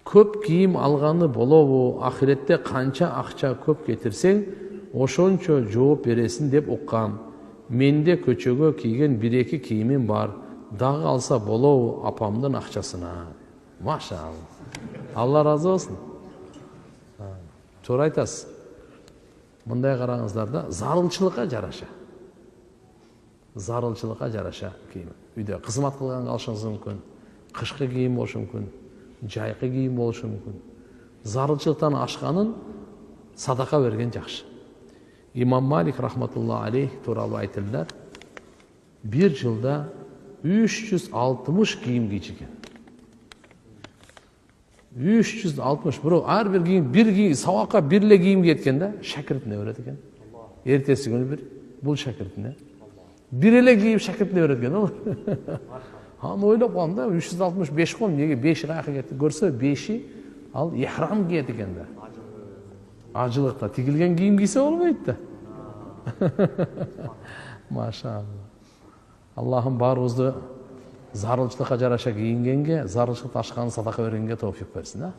Көп кийим алганы болобу, ахиретте канча акча көп кетирсең, ошончо жооп бересиң деп уккам. Менде көчөгө кийген 1-2 кийимим бар. Дагы алса болобу апамдын акчасына. Машалла. Алла разы болсун. Туура айтасыз. Мындай караңыздар да, зарылчылыкка жараша. Зарылчылыкка жараша кийим. Үйдө кызмат кылганга алышыңыз мүмкүн. Кышкы кийим болушу мүмкүн. Жайкы кийим болушу мүмкүн. Зарылчылыктан ашканын садака берген жакшы. Имам Малик рахматулла алейх тууралуу айтылдар. Bir жылда 360 кийим кийчү экен. 360. Бирок ар бир кийим, бир кийим сабакка бир эле кийим кеткен да, шакиртине берет экен. Эртеси күнү бир бул шакиртине. Бир эле кийим шакиртине берет экен. Аны ойлоп калдым да, 365 ком, неге 5 каяка кетти? Көрсө 5-и ал ихрам кийет экен да. Ажылыкта тигилген кийим кийсе болбойт да. Машалла. Аллахым баарыбызды зарылчылыкка жараша кийингенге, зарылчылыкты ашкан садака бергенге тоофик берсин, а?